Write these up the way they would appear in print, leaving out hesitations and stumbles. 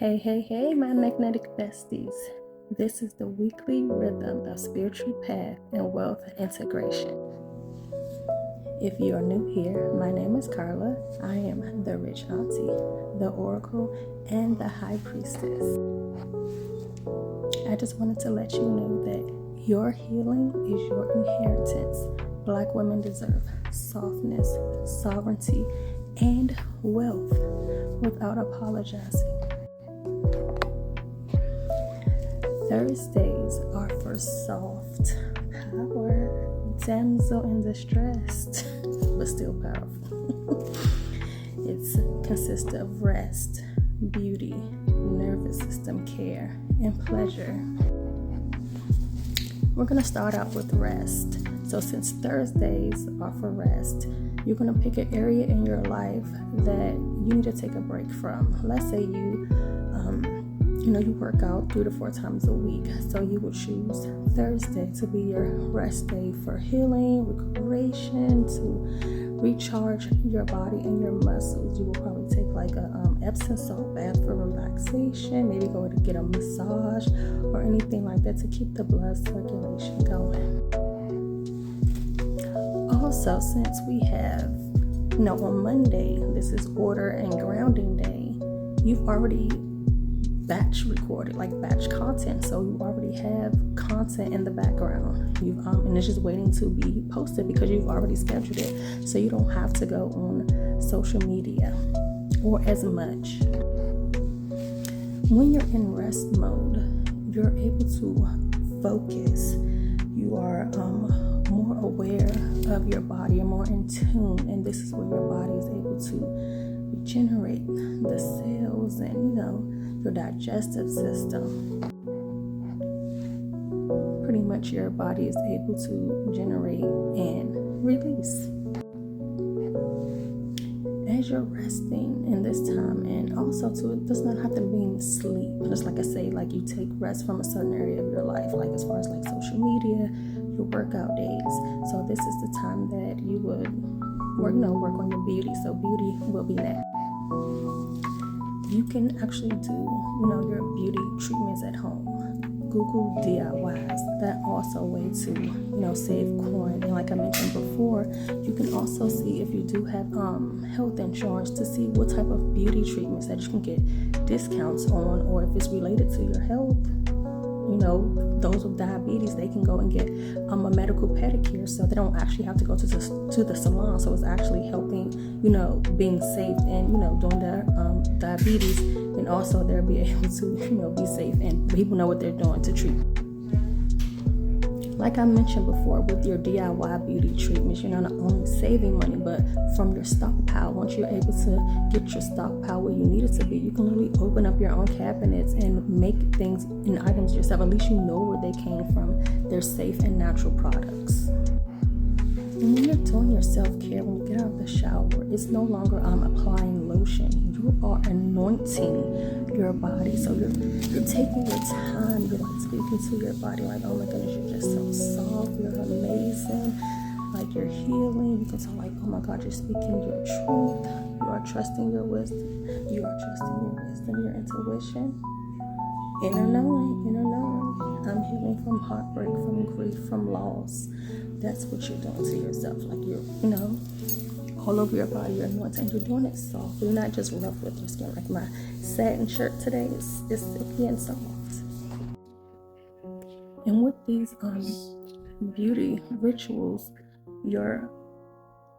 Hey, my magnetic besties. This is the weekly rhythm of spiritual path and wealth integration. If you are new here, my name is Carla. I am the rich auntie, the oracle, and the high priestess. I just wanted to let you know that your healing is your inheritance. Black women deserve softness, sovereignty, and wealth without apologizing. Thursdays are for soft power, damsel in distress, but still powerful. It consists of rest, beauty, nervous system care, and pleasure. We're going to start out with rest. So since Thursdays are for rest, you're going to pick an area in your life that you need to take a break from. Let's say you work out 3 to 4 times a week. So you would choose Thursday to be your rest day for healing, recuperation, to recharge your body and your muscles. You will probably take like a Epsom salt bath for relaxation, maybe go to get a massage or anything like that to keep the blood circulation going. Also, since we have, on Monday, this is order and grounding day, you've already batch recorded, like batch content. So you already have content in the background. And it's just waiting to be posted because you've already scheduled it. So you don't have to go on social media or as much. When you're in rest mode, you're able to focus. You are more aware of your body. You're more in tune. And this is where your body is able to regenerate the cells and, your digestive system. Pretty much your body is able to generate and release. As you're resting in this time, and also too, it does not have to be sleep. Just like I say, like you take rest from a certain area of your life, like as far as like social media, your workout days. So this is the time that you would work on your beauty. So beauty will be next. You can actually do, your beauty treatments at home. Google DIYs. That also a way to, save coin. And like I mentioned before, you can also see if you do have health insurance to see what type of beauty treatments that you can get discounts on, or if it's related to your health. Those with diabetes, they can go and get a medical pedicure, so they don't actually have to go to the salon. So it's actually helping, being safe and, doing their diabetes, and also they'll be able to, be safe and people know what they're doing to treat. Like I mentioned before, with your DIY beauty treatments, you're not only saving money, but from your stockpile. Once you're able to get your stockpile where you need it to be, you can literally open up your own cabinets and make things and items yourself. At least you know where they came from. They're safe and natural products. And when you're doing your self-care, when you get out of the shower, it's no longer applying lotion. You are anointing your body. So you're taking your time. You're like speaking to your body like, oh my goodness, you're just so soft. You're amazing. Like you're healing. You can tell like, oh my God, you're speaking your truth. You are trusting your wisdom. You are trusting your wisdom, your intuition. Inner knowing. I'm healing from heartbreak, from grief, from loss. That's what you're doing to yourself. Like you're, all over your body, you're anointing. You're doing it soft. You're not just rough with your skin. Like my satin shirt today is silky and soft. And with these beauty rituals, your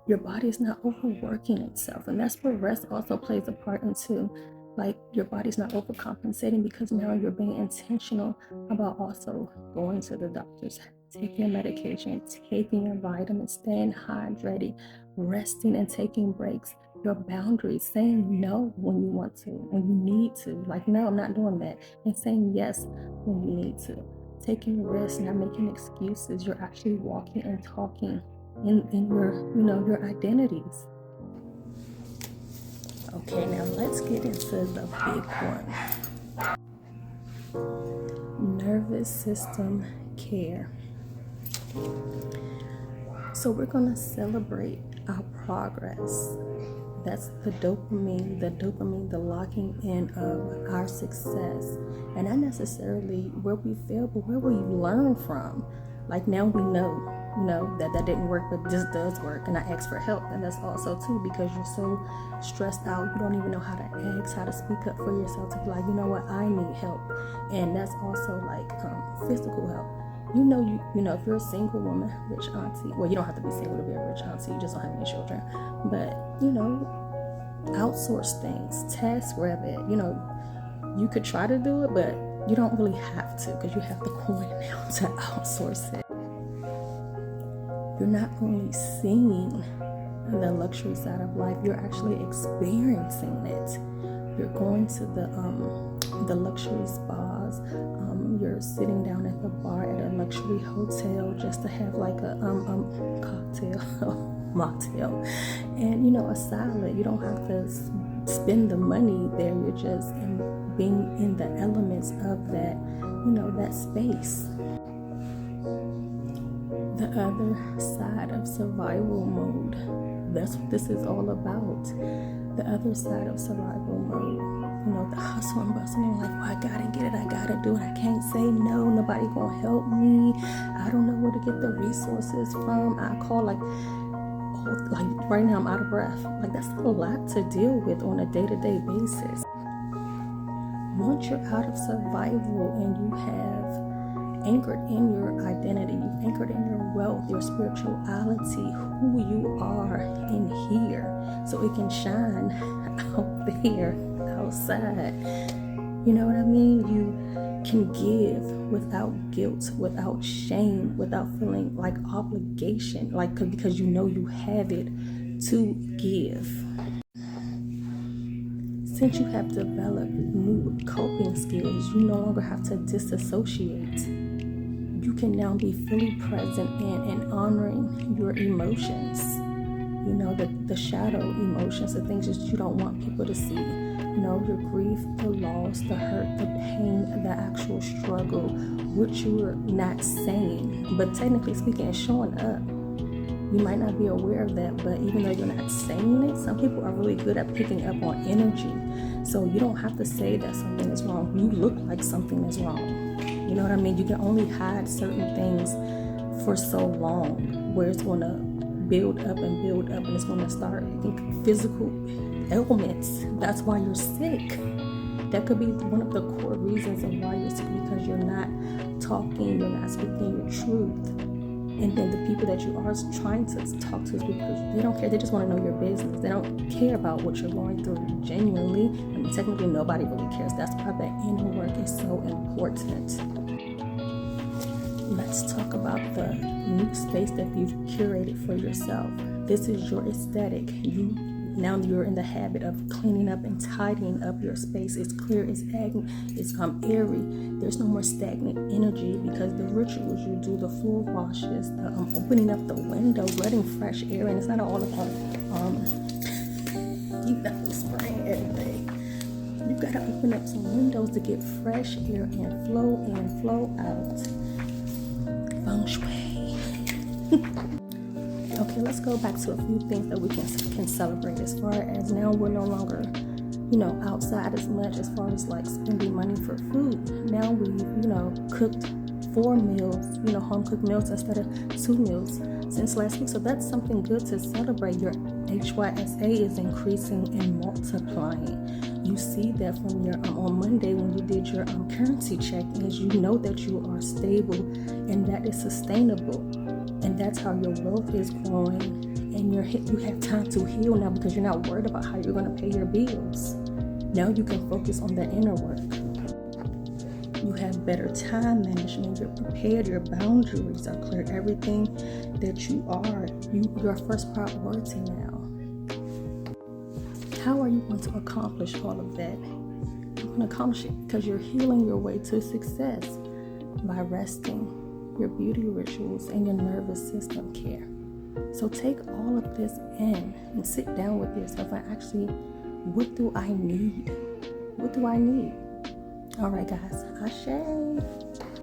body is not overworking itself. And that's where rest also plays a part into. Like your body's not overcompensating, because now you're being intentional about also going to the doctors, taking your medication, taking your vitamins, staying hydrated, resting and taking breaks. Your boundaries, saying no when you want to, when you need to. Like, no, I'm not doing that. And saying yes when you need to. Taking risks, not making excuses. You're actually walking and talking in your, your identities. Okay, now let's get into the big one. Nervous system care. So we're going to celebrate our progress That's the dopamine, the locking in of our success. And not necessarily where we fail, but where we learn from. Like now we know, that didn't work, but this does work. And I ask for help. And that's also too, because you're so stressed out, you don't even know how to ask, how to speak up for yourself, to be like, you know what, I need help. And that's also like physical help. You know, if you're a single woman, rich auntie, well, you don't have to be single to be a rich auntie, you just don't have any children. But, outsource things, task rabbit, you could try to do it, but you don't really have to, because you have the coin now to outsource it. You're not only seeing the luxury side of life, you're actually experiencing it. You're going to the luxury spas. You're sitting down at the bar at a luxury hotel just to have like a cocktail, mocktail, and a salad. You don't have to spend the money there. You're just being in the elements of that, that space. The other side of survival mode. That's what this is all about. The other side of survival mode. The hustle and bustle in life. Well, I gotta get it. I gotta do it. I can't say no. Nobody gonna help me. I don't know where to get the resources from. I call like right now I'm out of breath. Like that's a lot to deal with on a day-to-day basis. Once you're out of survival and you have anchored in your identity, you've anchored in your wealth, your spirituality, who you are in here, so it can shine out there, outside. You know what I mean? You can give without guilt, without shame, without feeling like obligation, because you have it to give. Since you have developed new coping skills, you no longer have to disassociate. You can now be fully present in and honoring your emotions. The shadow emotions, the things that you don't want people to see. Your grief, the loss, the hurt, the pain, the actual struggle, which you are not saying, but technically speaking, it's showing up. You might not be aware of that, but even though you're not saying it, some people are really good at picking up on energy. So you don't have to say that something is wrong. You look like something is wrong. You know what I mean? You can only hide certain things for so long, where it's going to build up, and it's going to start physical ailments. That's why you're sick. That could be one of the core reasons of why you're sick, because you're not talking, you're not speaking your truth. And then the people that you are trying to talk to is because they don't care. They just want to know your business. They don't care about what you're going through genuinely. Technically, nobody really cares. That's why the inner work is so important. Let's talk about the new space that you've curated for yourself. This is your aesthetic. Now you're in the habit of cleaning up and tidying up your space. It's clear, it's airy. There's no more stagnant energy, because the rituals you do, the floor washes, the opening up the windows, letting fresh air in. It's not all about spraying everything. You gotta open up some windows to get fresh air and flow out. Feng shui. Okay, let's go back to a few things that we can celebrate. As far as now, we're no longer, outside as much, as far as like spending money for food. Now we've, cooked 4 meals, home cooked meals instead of 2 meals since last week. So that's something good to celebrate. Your HYSA is increasing and multiplying. You see that from your on Monday when you did your currency check-ins. You know that you are stable and that is sustainable. And that's how your wealth is growing, and you have time to heal now, because you're not worried about how you're going to pay your bills. Now you can focus on the inner work. You have better time management. You're prepared. Your boundaries are clear. Everything that you are, your first priority now. How are you going to accomplish all of that? You're going to accomplish it because you're healing your way to success by resting, your beauty rituals, and your nervous system care. So take all of this in and sit down with yourself and actually, what do I need? What do I need? All right, guys. Ashe.